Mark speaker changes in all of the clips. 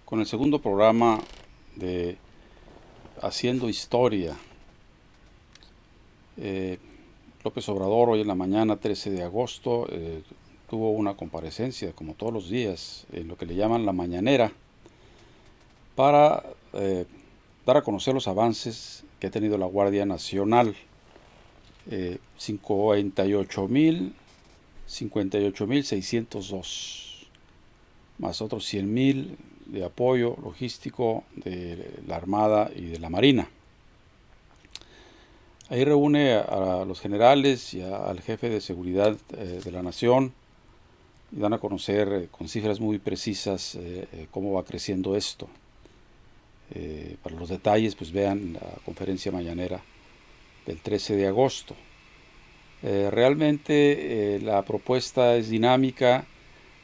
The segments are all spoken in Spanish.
Speaker 1: con el segundo programa de Haciendo Historia. López Obrador hoy en la mañana, 13 de agosto, tuvo una comparecencia, como todos los días, en lo que le llaman la mañanera, para dar a conocer los avances que ha tenido la Guardia Nacional. 58.602, más otros 100.000 de apoyo logístico de la Armada y de la Marina. Ahí reúne a los generales y al jefe de seguridad de la nación y dan a conocer con cifras muy precisas cómo va creciendo esto. Para los detalles, pues vean la conferencia mañanera del 13 de agosto. Realmente la propuesta es dinámica,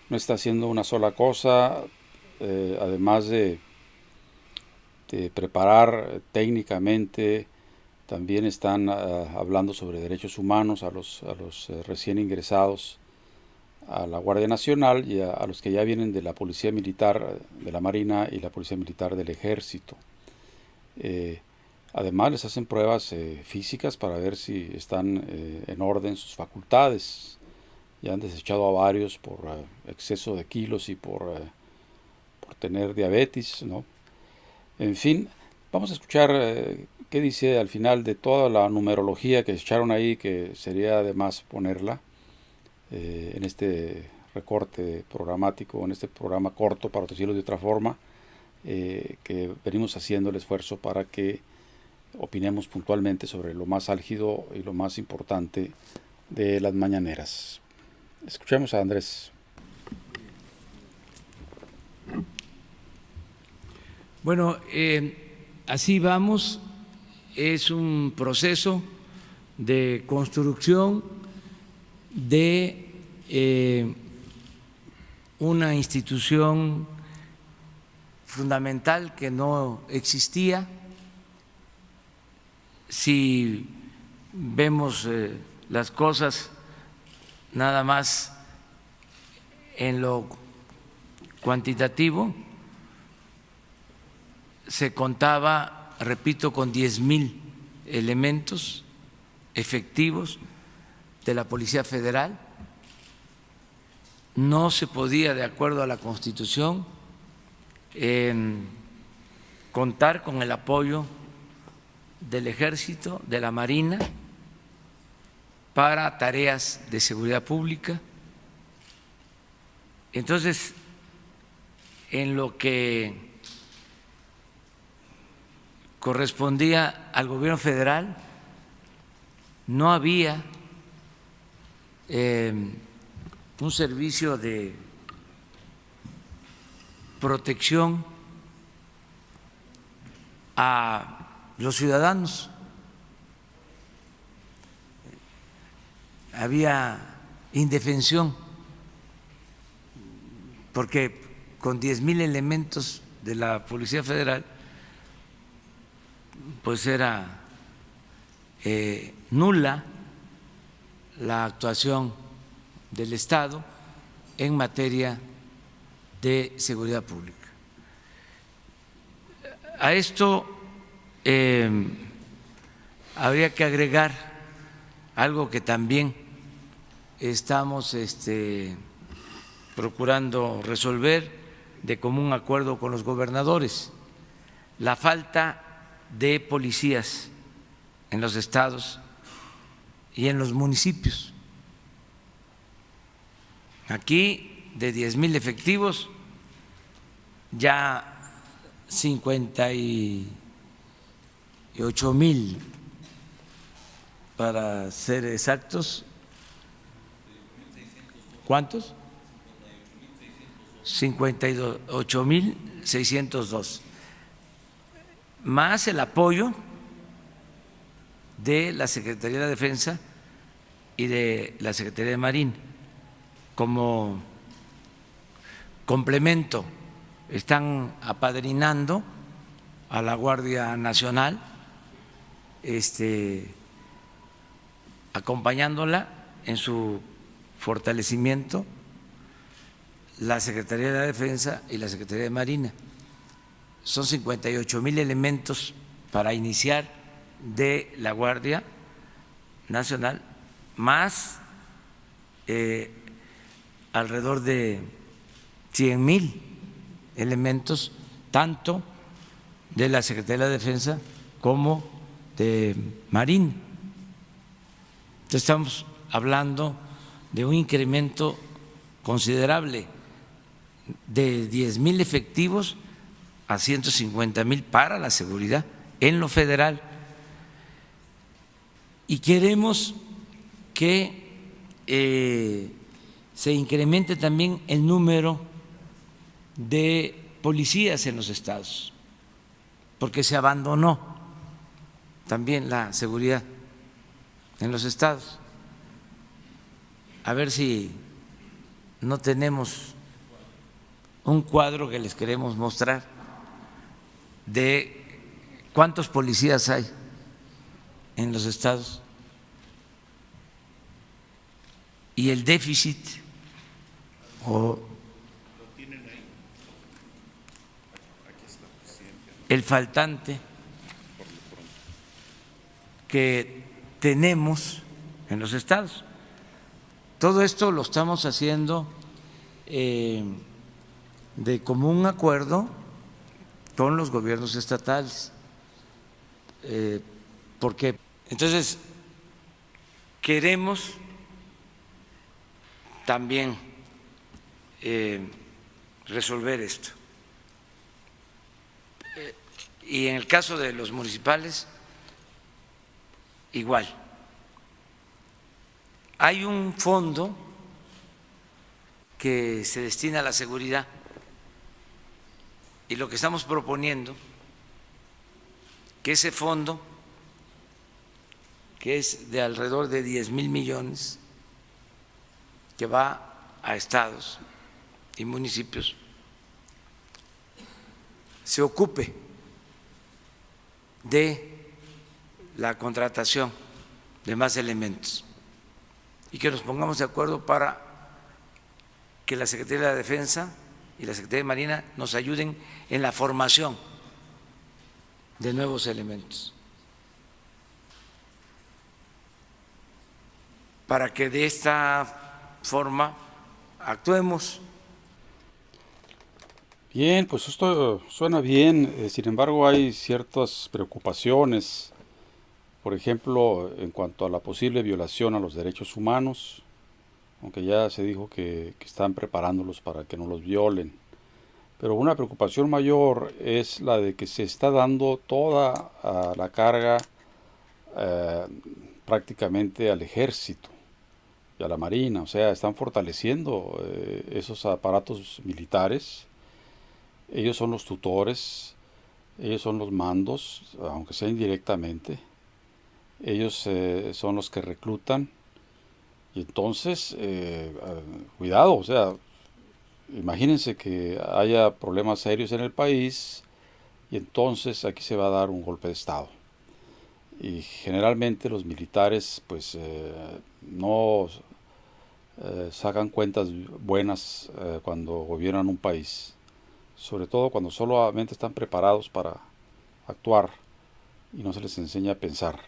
Speaker 1: no está haciendo una sola cosa, además de preparar técnicamente, también están hablando sobre derechos humanos a los recién ingresados a la Guardia Nacional y a los que ya vienen de la Policía Militar, de la Marina y la Policía Militar del Ejército. Además les hacen pruebas físicas para ver si están en orden sus facultades. Ya han desechado a varios por exceso de kilos y por tener diabetes, ¿no? En fin, vamos a escuchar qué dice al final de toda la numerología que echaron ahí, que sería además ponerla en este recorte programático, en este programa corto, para decirlo de otra forma, que venimos haciendo el esfuerzo para que opinemos puntualmente sobre lo más álgido y lo más importante de las mañaneras. Escuchemos a Andrés.
Speaker 2: Bueno, así vamos. Es un proceso de construcción de una institución fundamental que no existía. Si vemos las cosas nada más en lo cuantitativo, se contaba, repito, con 10,000 elementos efectivos de la Policía Federal. No se podía, de acuerdo a la Constitución, contar con el apoyo del Ejército, de la Marina, para tareas de seguridad pública. Entonces, en lo que correspondía al gobierno federal, no había un servicio de protección a los ciudadanos. Había indefensión, porque con 10,000 elementos de la Policía Federal, pues era nula la actuación del Estado en materia de seguridad pública. A esto habría que agregar algo que también estamos procurando resolver de común acuerdo con los gobernadores: la falta de policías en los estados y en los municipios. Aquí, de 10,000 efectivos, ya 58,000, para ser exactos. ¿Cuántos? 58,602, más el apoyo de la Secretaría de la Defensa y de la Secretaría de Marina como complemento. Están apadrinando a la Guardia Nacional, acompañándola en su fortalecimiento, la Secretaría de la Defensa y la Secretaría de Marina. son 58,000 elementos para iniciar de la Guardia Nacional, más alrededor de 100,000 elementos, tanto de la Secretaría de Defensa como de Marina. Entonces estamos hablando de un incremento considerable de 10,000 efectivos a 150,000 para la seguridad en lo federal. Y queremos que se incremente también el número de policías en los estados, porque se abandonó también la seguridad en los estados. A ver si no tenemos un cuadro que les queremos mostrar de cuántos policías hay en los estados y el déficit o el faltante que tenemos en los estados. Todo esto lo estamos haciendo de común acuerdo con los gobiernos estatales, porque entonces queremos también resolver esto. Y en el caso de los municipales, igual. Hay un fondo que se destina a la seguridad y lo que estamos proponiendo, que ese fondo, que es de alrededor de 10,000 millones, que va a estados y municipios, se ocupe de la contratación de más elementos y que nos pongamos de acuerdo para que la Secretaría de la Defensa y la Secretaría de Marina nos ayuden en la formación de nuevos elementos, para que de esta forma actuemos.
Speaker 1: Bien, pues esto suena bien, sin embargo hay ciertas preocupaciones, por ejemplo, en cuanto a la posible violación a los derechos humanos, aunque ya se dijo que están preparándolos para que no los violen. Pero una preocupación mayor es la de que se está dando toda la carga prácticamente al ejército y a la marina, o sea, están fortaleciendo esos aparatos militares. Ellos son los tutores, ellos son los mandos, aunque sea indirectamente. Ellos son los que reclutan. Y entonces, cuidado, o sea, imagínense que haya problemas serios en el país y entonces aquí se va a dar un golpe de Estado. Y generalmente los militares pues no sacan cuentas buenas cuando gobiernan un país, sobre todo cuando solamente están preparados para actuar y no se les enseña a pensar,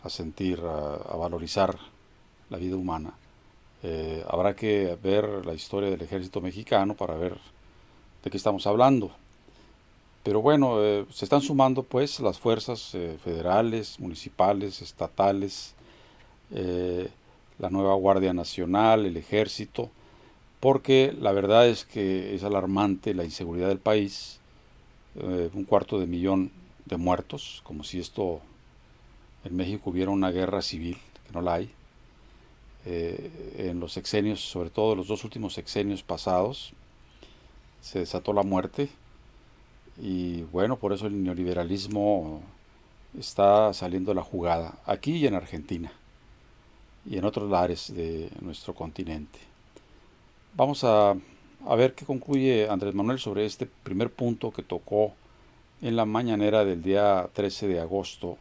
Speaker 1: a sentir, a valorizar la vida humana. Habrá que ver la historia del ejército mexicano para ver de qué estamos hablando. Pero bueno, se están sumando pues las fuerzas federales, municipales, estatales, la nueva Guardia Nacional, el ejército, porque la verdad es que es alarmante la inseguridad del país, 250,000 de muertos, como si esto en México hubiera una guerra civil, que no la hay. En los sexenios, sobre todo los 2 últimos sexenios pasados, se desató la muerte y bueno, por eso el neoliberalismo está saliendo de la jugada, aquí y en Argentina y en otros lares de nuestro continente. Vamos a ver qué concluye Andrés Manuel sobre este primer punto que tocó en la mañanera del día 13 de agosto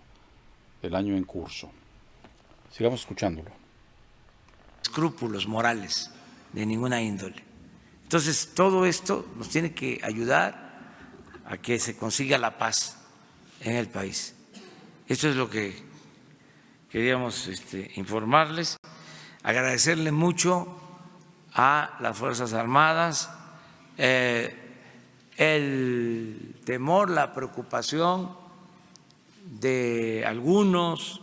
Speaker 1: del año en curso. Sigamos escuchándolo.
Speaker 2: Escrúpulos morales de ninguna índole. Entonces, todo esto nos tiene que ayudar a que se consiga la paz en el país. Esto es lo que queríamos informarles. Agradecerle mucho a las Fuerzas Armadas el temor, la preocupación de algunos,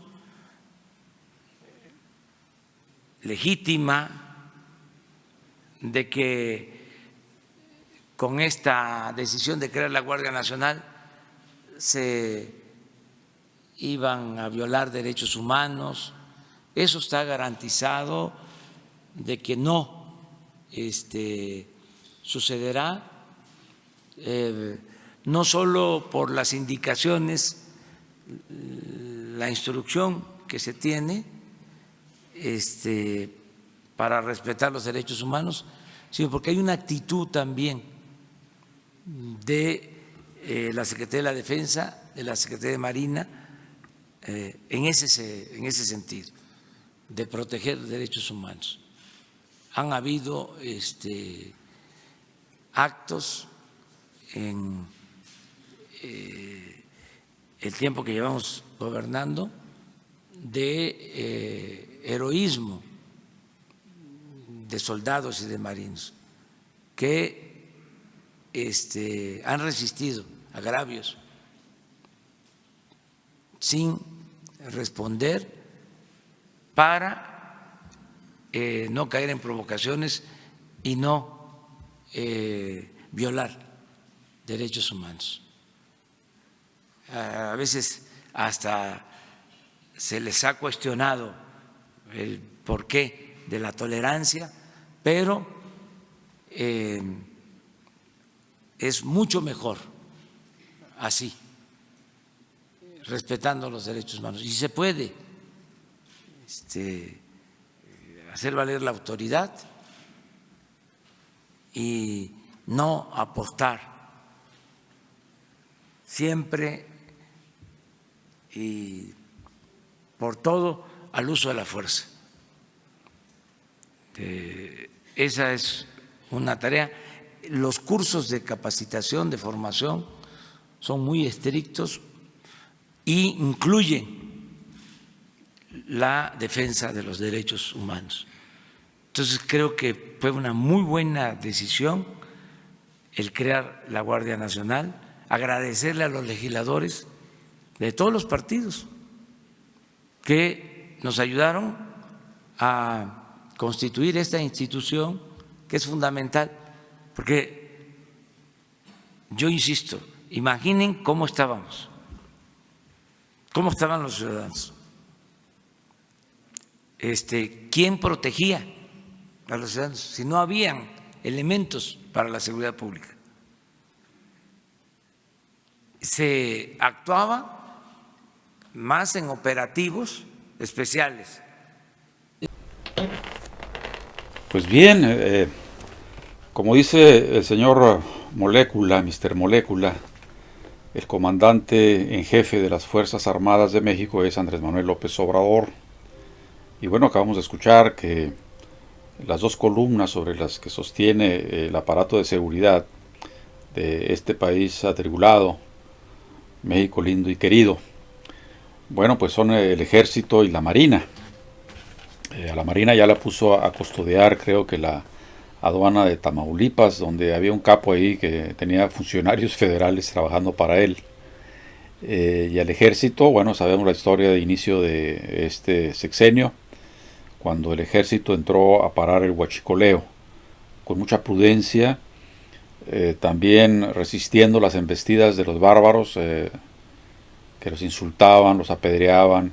Speaker 2: legítima, de que con esta decisión de crear la Guardia Nacional se iban a violar derechos humanos. Eso está garantizado de que no sucederá, no solo por las indicaciones, la instrucción que se tiene para respetar los derechos humanos, sino porque hay una actitud también de la Secretaría de la Defensa, de la Secretaría de Marina, en ese sentido, de proteger derechos humanos. Han habido actos en el tiempo que llevamos gobernando de heroísmo de soldados y de marinos que han resistido agravios sin responder para no caer en provocaciones y no violar derechos humanos. A veces hasta se les ha cuestionado el porqué de la tolerancia, pero es mucho mejor así, respetando los derechos humanos. Y se puede hacer valer la autoridad y no apostar siempre y por todo al uso de la fuerza. Esa es una tarea. Los cursos de capacitación, de formación, son muy estrictos e incluyen la defensa de los derechos humanos. Entonces creo que fue una muy buena decisión el crear la Guardia Nacional. Agradecerle a los legisladores de todos los partidos que nos ayudaron a constituir esta institución que es fundamental, porque yo insisto, imaginen cómo estábamos, cómo estaban los ciudadanos, quién protegía a los ciudadanos si no habían elementos para la seguridad pública. Se actuaba más en operativos especiales.
Speaker 1: Pues bien, como dice el señor Molécula, Mr. Molécula, el comandante en jefe de las Fuerzas Armadas de México es Andrés Manuel López Obrador. Y bueno, acabamos de escuchar que las dos columnas sobre las que sostiene el aparato de seguridad de este país atribulado, México lindo y querido, bueno, pues son el Ejército y la Marina. A la Marina ya la puso a custodiar, creo que la aduana de Tamaulipas, donde había un capo ahí que tenía funcionarios federales trabajando para él. Y al Ejército, bueno, sabemos la historia de inicio de este sexenio, cuando el Ejército entró a parar el huachicoleo, con mucha prudencia, también resistiendo las embestidas de los bárbaros que los insultaban, los apedreaban,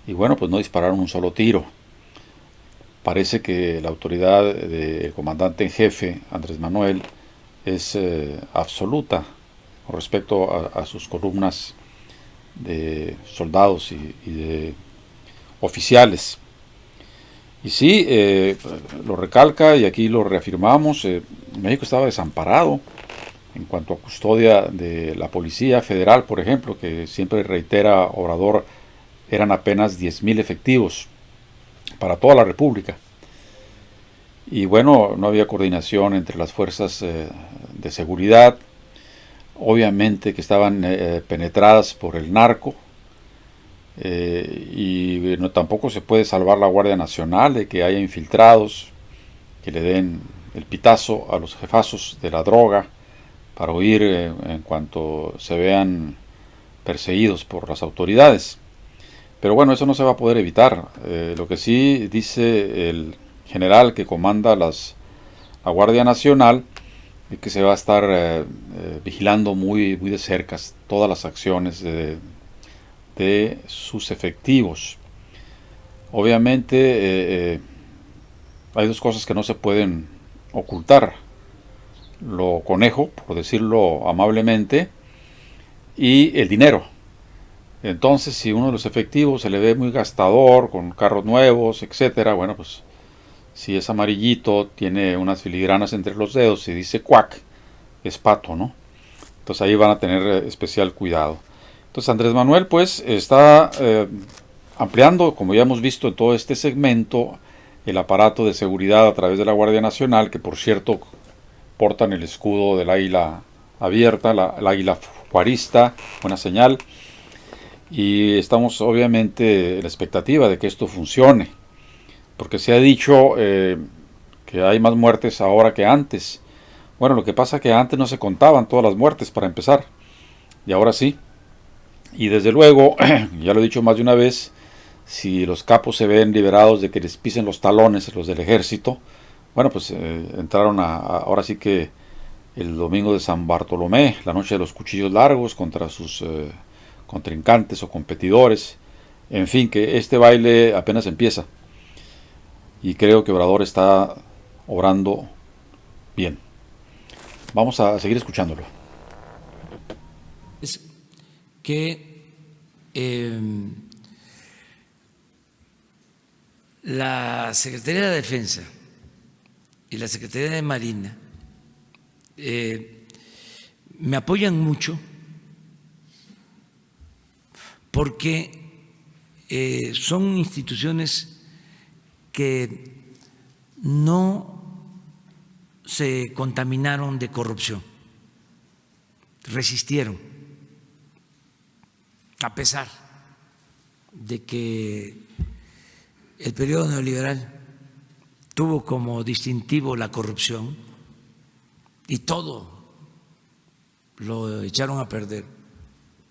Speaker 1: y bueno, pues no dispararon un solo tiro. Parece que la autoridad del comandante en jefe, Andrés Manuel, es absoluta con respecto a sus columnas de soldados y de oficiales. Y sí, lo recalca y aquí lo reafirmamos, México estaba desamparado en cuanto a custodia de la Policía Federal, por ejemplo, que siempre reitera Obrador, eran apenas 10,000 efectivos para toda la República. Y bueno, no había coordinación entre las fuerzas de seguridad. obviamente que estaban penetradas por el narco, y no, tampoco se puede salvar la Guardia Nacional de que haya infiltrados que le den el pitazo a los jefazos de la droga para huir en cuanto se vean perseguidos por las autoridades. Pero bueno, eso no se va a poder evitar. Lo que sí dice el general que comanda la Guardia Nacional es que se va a estar vigilando muy de cerca todas las acciones de sus efectivos. Obviamente hay dos cosas que no se pueden ocultar: lo conejo, por decirlo amablemente, y el dinero. Entonces, si uno de los efectivos se le ve muy gastador, con carros nuevos, etcétera, bueno, pues si es amarillito, tiene unas filigranas entre los dedos y dice cuac, es pato, ¿no? Entonces ahí van a tener especial cuidado. Entonces Andrés Manuel pues está ampliando, como ya hemos visto en todo este segmento, el aparato de seguridad a través de la Guardia Nacional, que por cierto portan el escudo del águila abierta, el águila juarista, buena señal, y estamos obviamente en la expectativa de que esto funcione, porque se ha dicho que hay más muertes ahora que antes. Bueno, lo que pasa es que antes no se contaban todas las muertes para empezar, y ahora sí. Y desde luego, ya lo he dicho más de una vez, si los capos se ven liberados de que les pisen los talones los del ejército, bueno, pues entraron ahora sí que el domingo de San Bartolomé, la noche de los cuchillos largos contra sus contrincantes o competidores. En fin, que este baile apenas empieza. Y creo que Obrador está obrando bien. Vamos a seguir escuchándolo.
Speaker 2: Es que la Secretaría de Defensa y la Secretaría de Marina me apoyan mucho porque son instituciones que no se contaminaron de corrupción, resistieron, a pesar de que el periodo neoliberal tuvo como distintivo la corrupción y todo lo echaron a perder,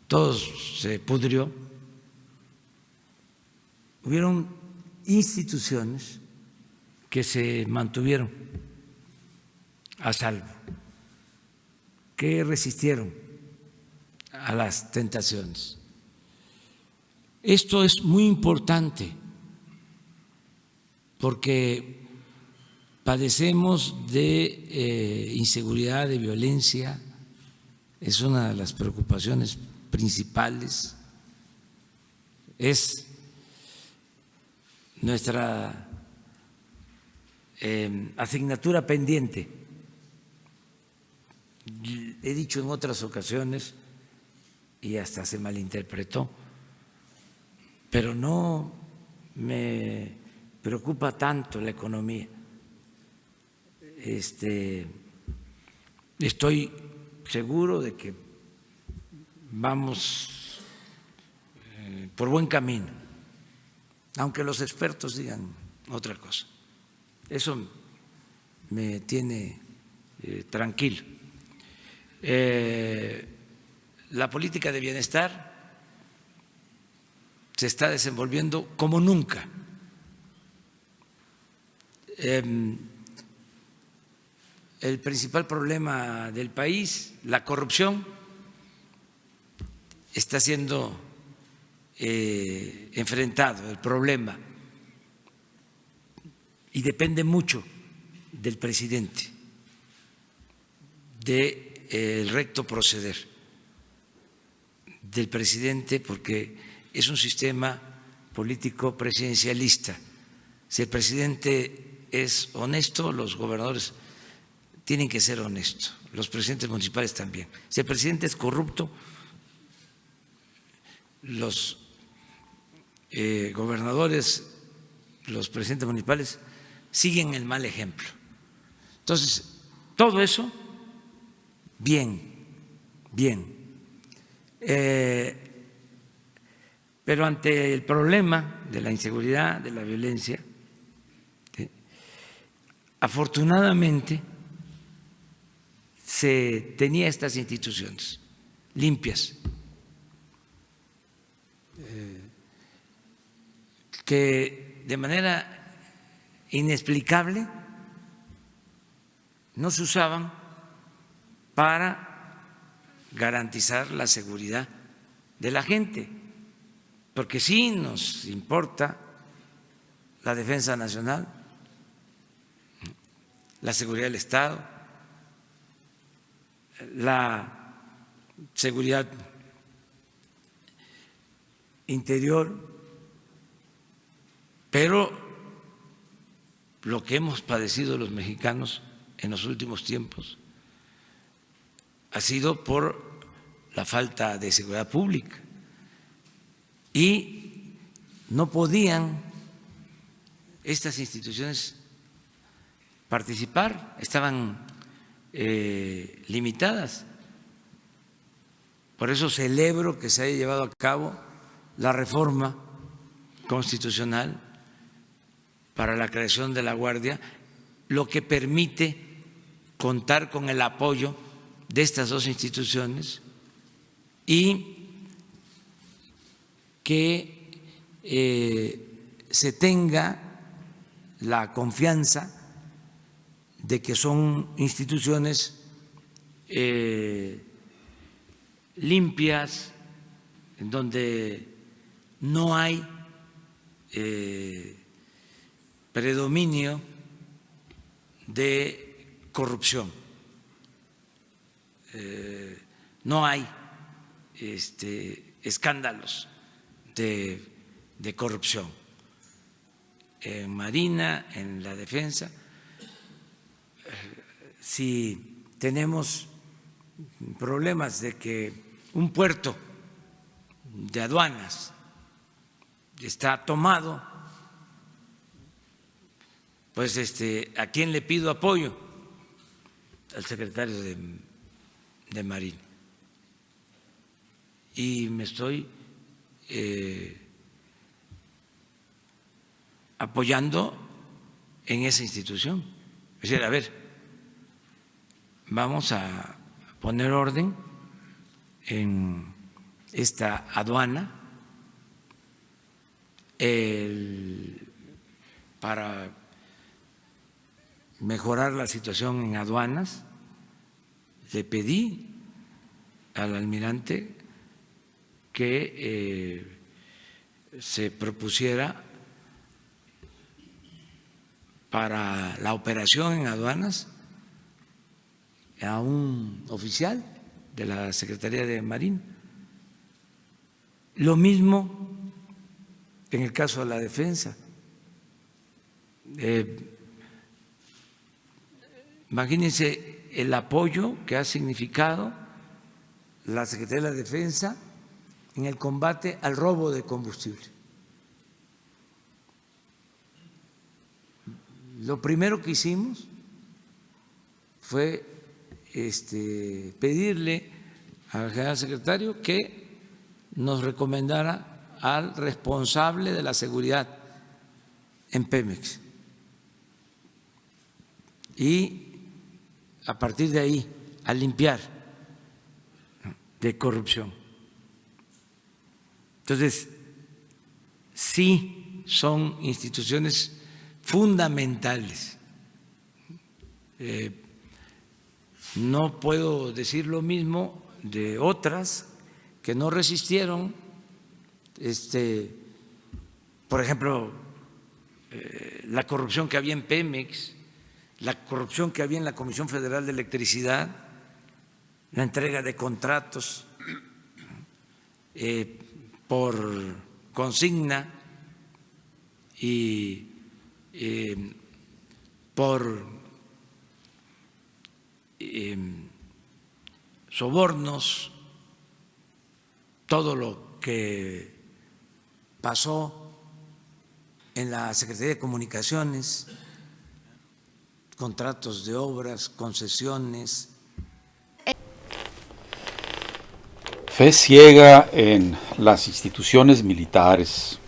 Speaker 2: todo se pudrió. Hubieron instituciones que se mantuvieron a salvo, que resistieron a las tentaciones. Esto es muy importante porque padecemos de inseguridad, de violencia, es una de las preocupaciones principales, es nuestra asignatura pendiente. He dicho en otras ocasiones, y hasta se malinterpretó, pero no me preocupa tanto la economía. Estoy seguro de que vamos por buen camino, aunque los expertos digan otra cosa. Eso me tiene tranquilo. La política de bienestar se está desenvolviendo como nunca. El principal problema del país, la corrupción, está siendo enfrentado, el problema, y depende mucho del presidente, del recto proceder del presidente, porque es un sistema político presidencialista. Si el presidente es honesto, los gobernadores tienen que ser honestos, los presidentes municipales también. Si el presidente es corrupto, los gobernadores, los presidentes municipales siguen el mal ejemplo. Entonces, todo eso, bien, bien. Pero ante el problema de la inseguridad, de la violencia, afortunadamente se tenía estas instituciones limpias, que de manera inexplicable no se usaban para garantizar la seguridad de la gente, porque sí nos importa la defensa nacional, la seguridad del Estado, la seguridad interior, pero lo que hemos padecido los mexicanos en los últimos tiempos ha sido por la falta de seguridad pública y no podían estas instituciones participar, estaban limitadas. Por eso celebro que se haya llevado a cabo la reforma constitucional para la creación de la Guardia, lo que permite contar con el apoyo de estas dos instituciones y que se tenga la confianza de que son instituciones limpias, en donde no hay predominio de corrupción, no hay escándalos de corrupción en Marina, en la defensa. Si tenemos problemas de que un puerto de aduanas está tomado, pues ¿a quién le pido apoyo? Al secretario de Marina. Y me estoy apoyando en esa institución. Es decir, a ver, vamos a poner orden en esta aduana para mejorar la situación en aduanas. Le pedí al almirante que se propusiera para la operación en aduanas a un oficial de la Secretaría de Marina. Lo mismo en el caso de la defensa. Imagínense el apoyo que ha significado la Secretaría de la Defensa en el combate al robo de combustible. Lo primero que hicimos fue pedirle al general secretario que nos recomendara al responsable de la seguridad en Pemex y a partir de ahí a limpiar de corrupción. Entonces, sí son instituciones fundamentales. No puedo decir lo mismo de otras que no resistieron, por ejemplo, la corrupción que había en Pemex, la corrupción que había en la Comisión Federal de Electricidad, la entrega de contratos por consigna y por sobornos, todo lo que pasó en la Secretaría de Comunicaciones, contratos de obras, concesiones.
Speaker 1: Fe ciega en las instituciones militares.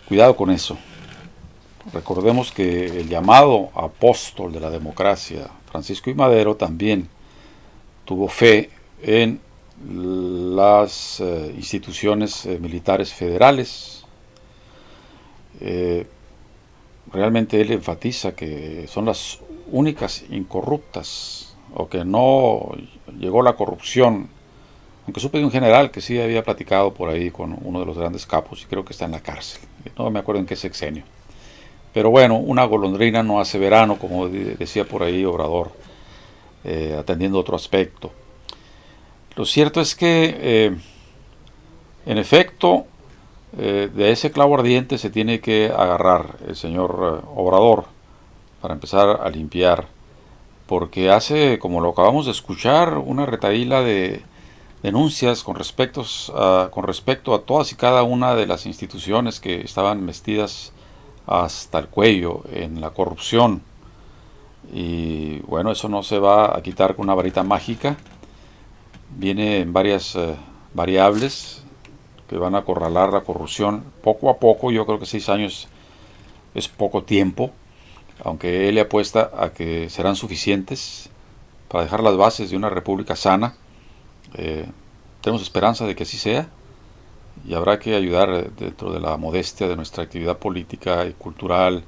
Speaker 1: Cuidado con eso. Recordemos que el llamado apóstol de la democracia, Francisco I. Madero, también tuvo fe en las instituciones militares federales. Realmente él enfatiza que son las únicas incorruptas, o que no llegó la corrupción, aunque supe de un general que sí había platicado por ahí con uno de los grandes capos y creo que está en la cárcel. No me acuerdo en qué sexenio. Pero bueno, una golondrina no hace verano, como decía por ahí Obrador, atendiendo otro aspecto. Lo cierto es que, en efecto, de ese clavo ardiente se tiene que agarrar el señor Obrador para empezar a limpiar, porque hace, como lo acabamos de escuchar, una retahíla de denuncias con respecto a todas y cada una de las instituciones que estaban vestidas hasta el cuello en la corrupción. Y bueno, eso no se va a quitar con una varita mágica. Viene en varias variables que van a acorralar la corrupción poco a poco. Yo creo que 6 años es poco tiempo, aunque él le apuesta a que serán suficientes para dejar las bases de una república sana. Tenemos esperanza de que así sea, y habrá que ayudar dentro de la modestia de nuestra actividad política y cultural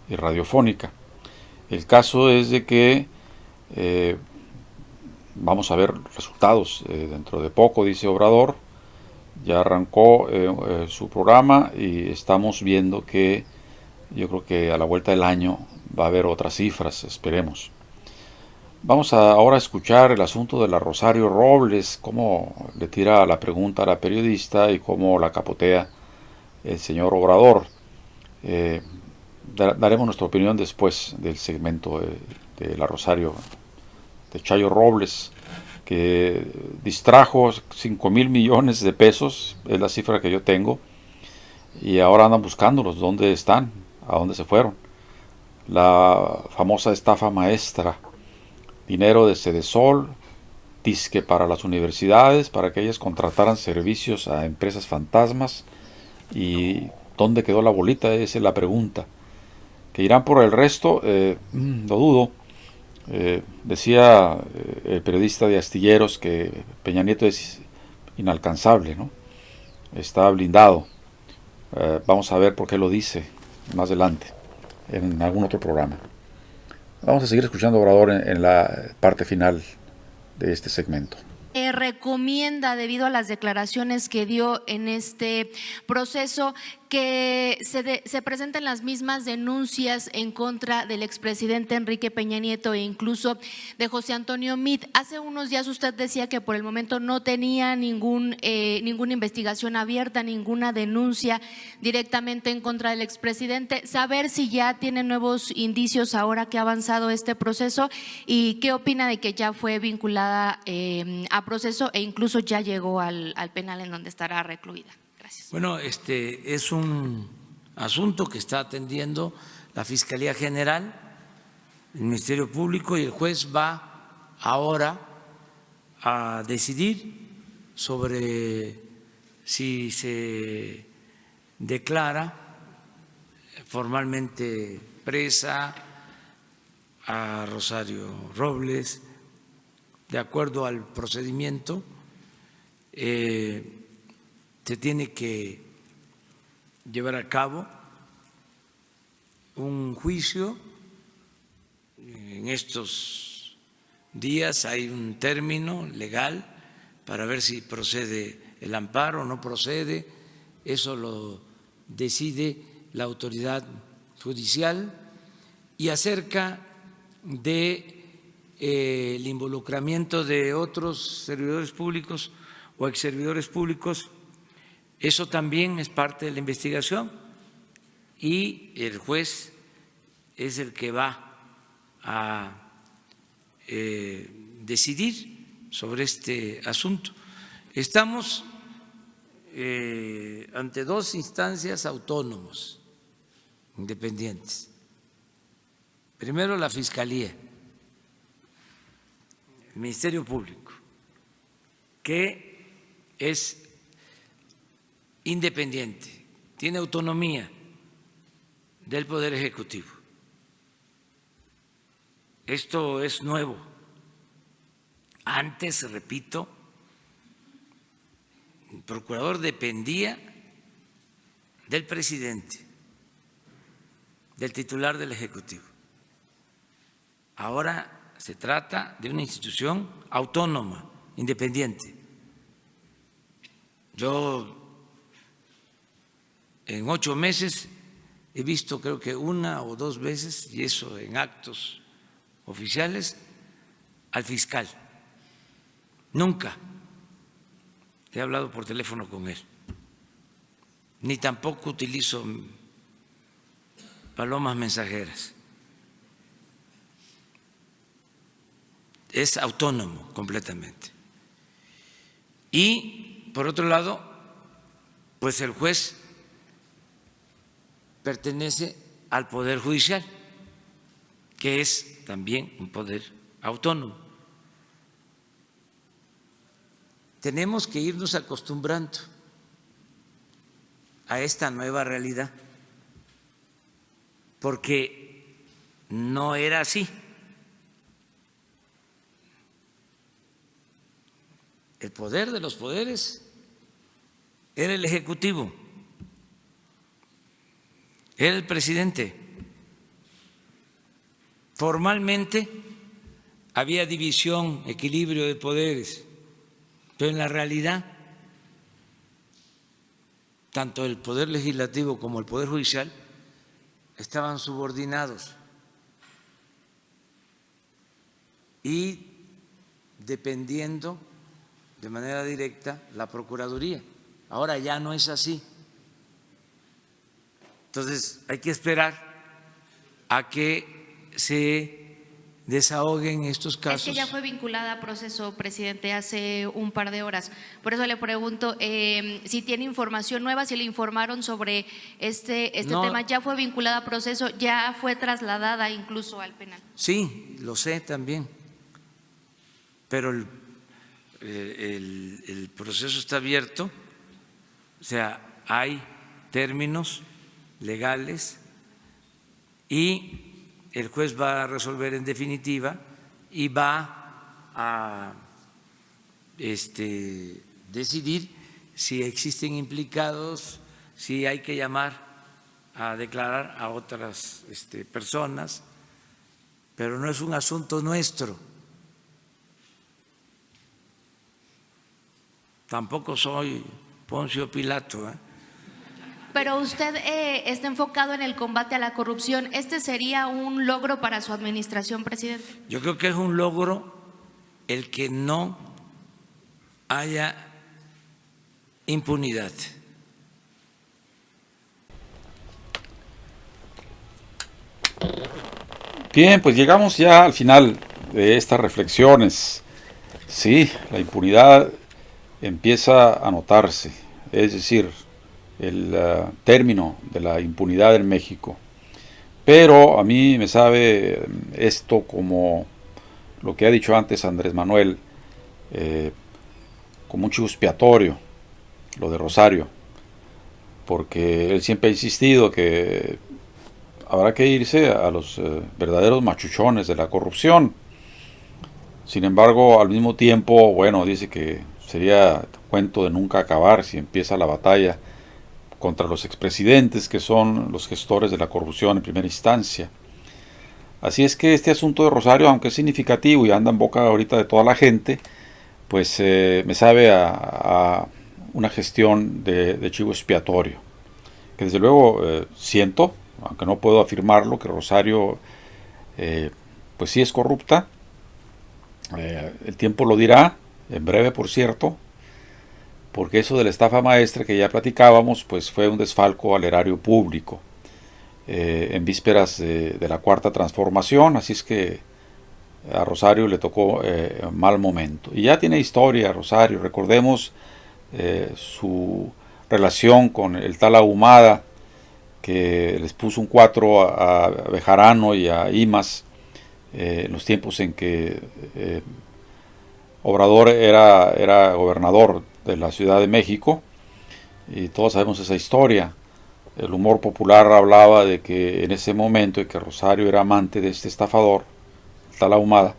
Speaker 1: y radiofónica. El caso es de que vamos a ver resultados dentro de poco, dice Obrador. Ya arrancó su programa y estamos viendo que yo creo que a la vuelta del año va a haber otras cifras, esperemos. Vamos ahora a escuchar el asunto de la Rosario Robles, cómo le tira la pregunta a la periodista y cómo la capotea el señor Obrador. Daremos nuestra opinión después del segmento de la Rosario, de Chayo Robles, que distrajo 5,000 millones de pesos, es la cifra que yo tengo, y ahora andan buscándolos, dónde están, a dónde se fueron. La famosa estafa maestra, dinero de Sedesol, disque para las universidades, para que ellas contrataran servicios a empresas fantasmas. ¿Y dónde quedó la bolita? Esa es la pregunta. Que irán por el resto, lo dudo. Decía el periodista de Astilleros que Peña Nieto es inalcanzable, ¿no? Está blindado. Vamos a ver por qué lo dice más adelante, en algún otro programa. Vamos a seguir escuchando a Obrador en la parte final de este segmento.
Speaker 3: Recomienda, debido a las declaraciones que dio en este proceso, que se presenten las mismas denuncias en contra del expresidente Enrique Peña Nieto e incluso de José Antonio Meade. Hace unos días usted decía que por el momento no tenía ninguna investigación abierta, ninguna denuncia directamente en contra del expresidente. Saber si ya tiene nuevos indicios ahora que ha avanzado este proceso, y qué opina de que ya fue vinculada a proceso e incluso ya llegó al penal en donde estará recluida. Gracias.
Speaker 2: Bueno, es un asunto que está atendiendo la Fiscalía General, el Ministerio Público, y el juez va ahora a decidir sobre si se declara formalmente presa a Rosario Robles de acuerdo al procedimiento. Se tiene que llevar a cabo un juicio. En estos días hay un término legal para ver si procede el amparo o no procede. Eso lo decide la autoridad judicial. Y acerca de el involucramiento de otros servidores públicos o exservidores públicos, eso también es parte de la investigación, y el juez es el que va a decidir sobre este asunto. Estamos ante dos instancias autónomos, independientes. Primero, la Fiscalía, el Ministerio Público, que es independiente, tiene autonomía del Poder Ejecutivo. Esto es nuevo. Antes, repito, el procurador dependía del presidente, del titular del Ejecutivo. Ahora se trata de una institución autónoma, independiente. Yo en 8 meses he visto, creo que 1 o 2 veces, y eso en actos oficiales, al fiscal. Nunca he hablado por teléfono con él, ni tampoco utilizo palomas mensajeras. Es autónomo completamente. Y, por otro lado, pues el juez pertenece al Poder Judicial, que es también un poder autónomo. Tenemos que irnos acostumbrando a esta nueva realidad, porque no era así. El poder de los poderes era el Ejecutivo, era el presidente. Formalmente había división, equilibrio de poderes, pero en la realidad tanto el Poder Legislativo como el Poder Judicial estaban subordinados y dependiendo de manera directa la Procuraduría. Ahora ya no es así. Entonces hay que esperar a que se desahoguen estos casos.
Speaker 3: Es que ya fue vinculada a proceso, presidente, hace un par de horas. Por eso le pregunto si tiene información nueva, si le informaron sobre este
Speaker 2: No,
Speaker 3: tema. ¿Ya fue vinculada a proceso? ¿Ya fue trasladada incluso al penal?
Speaker 2: Sí, lo sé también, pero el proceso está abierto, o sea, hay términos legales y el juez va a resolver en definitiva y va a decidir si existen implicados, si hay que llamar a declarar a otras personas, pero no es un asunto nuestro. Tampoco soy Poncio Pilato, ¿eh?
Speaker 3: Pero usted está enfocado en el combate a la corrupción. ¿Este sería un logro para su administración, presidente?
Speaker 2: Yo creo que es un logro el que no haya impunidad.
Speaker 1: Bien, pues llegamos ya al final de estas reflexiones. Sí, la impunidad empieza a notarse, es decir, el término de la impunidad en México. Pero a mí me sabe esto como lo que ha dicho antes Andrés Manuel, como un chivo expiatorio, lo de Rosario, porque él siempre ha insistido que habrá que irse a los verdaderos machuchones de la corrupción. Sin embargo, al mismo tiempo, bueno, dice que sería cuento de nunca acabar si empieza la batalla contra los expresidentes, que son los gestores de la corrupción en primera instancia. Así es que este asunto de Rosario, aunque es significativo y anda en boca ahorita de toda la gente, pues me sabe a una gestión de chivo expiatorio, que desde luego siento, aunque no puedo afirmarlo, que Rosario pues sí es corrupta. El tiempo lo dirá, en breve por cierto, porque eso de la estafa maestra que ya platicábamos, pues fue un desfalco al erario público en vísperas de la Cuarta Transformación, así es que a Rosario le tocó mal momento. Y ya tiene historia Rosario, recordemos su relación con el tal Ahumada, que les puso un 4 a Bejarano y a Imas en los tiempos en que Obrador era gobernador de la Ciudad de México, y todos sabemos esa historia. El humor popular hablaba de que en ese momento, de que Rosario era amante de este estafador, tal Ahumada,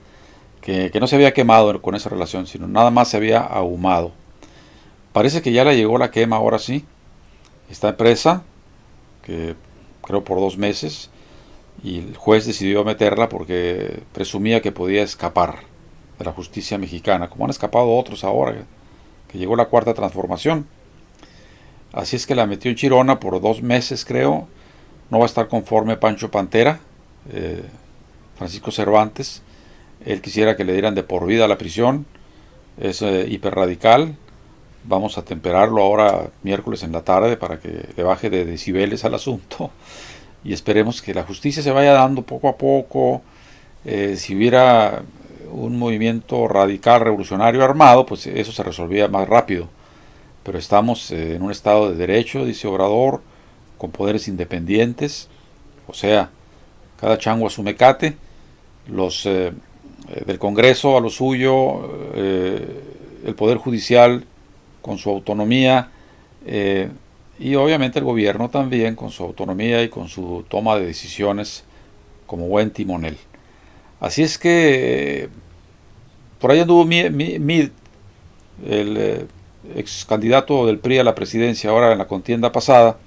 Speaker 1: que no se había quemado con esa relación, sino nada más se había ahumado. Parece que ya le llegó la quema ahora sí. Está presa, que creo por 2 meses, y el juez decidió meterla porque presumía que podía escapar de la justicia mexicana, como han escapado otros ahora, que llegó la cuarta transformación. Así es que la metió en Chirona por 2 meses, creo. No va a estar conforme Pancho Pantera, Francisco Cervantes. Él quisiera que le dieran de por vida a la prisión. Es hiperradical. Vamos a temperarlo ahora miércoles en la tarde para que le baje de decibeles al asunto. Y esperemos que la justicia se vaya dando poco a poco. Si hubiera un movimiento radical revolucionario armado, pues eso se resolvía más rápido. Pero estamos en un estado de derecho, dice Obrador, con poderes independientes, o sea, cada chango a su mecate, los del Congreso a lo suyo, el Poder Judicial con su autonomía, y obviamente el gobierno también con su autonomía y con su toma de decisiones como buen timonel. Así es que por ahí anduvo Mid, el ex candidato del PRI a la presidencia ahora en la contienda pasada,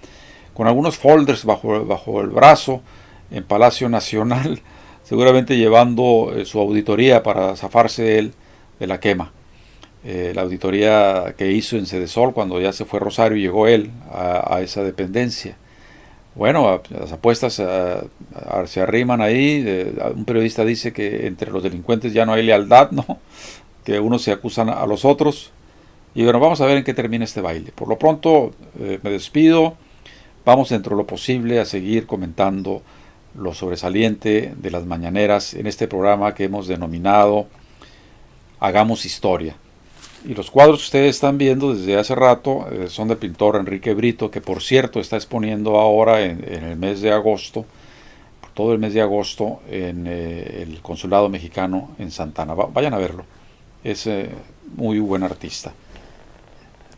Speaker 1: con algunos folders bajo el brazo en Palacio Nacional, seguramente llevando su auditoría para zafarse él de la quema. La auditoría que hizo en Sedesol cuando ya se fue Rosario y llegó él a esa dependencia. Bueno, las apuestas se arriman ahí. Un periodista dice que entre los delincuentes ya no hay lealtad, ¿no? Que unos se acusan a los otros. Y bueno, vamos a ver en qué termina este baile. Por lo pronto me despido. Vamos dentro de lo posible a seguir comentando lo sobresaliente de las mañaneras en este programa que hemos denominado Hagamos Historia. Y los cuadros que ustedes están viendo desde hace rato son del pintor Enrique Brito, que por cierto está exponiendo ahora en el mes de agosto, todo el mes de agosto, en el Consulado Mexicano en Santa Ana. Vayan a verlo. Es muy buen artista.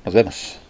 Speaker 1: Nos vemos.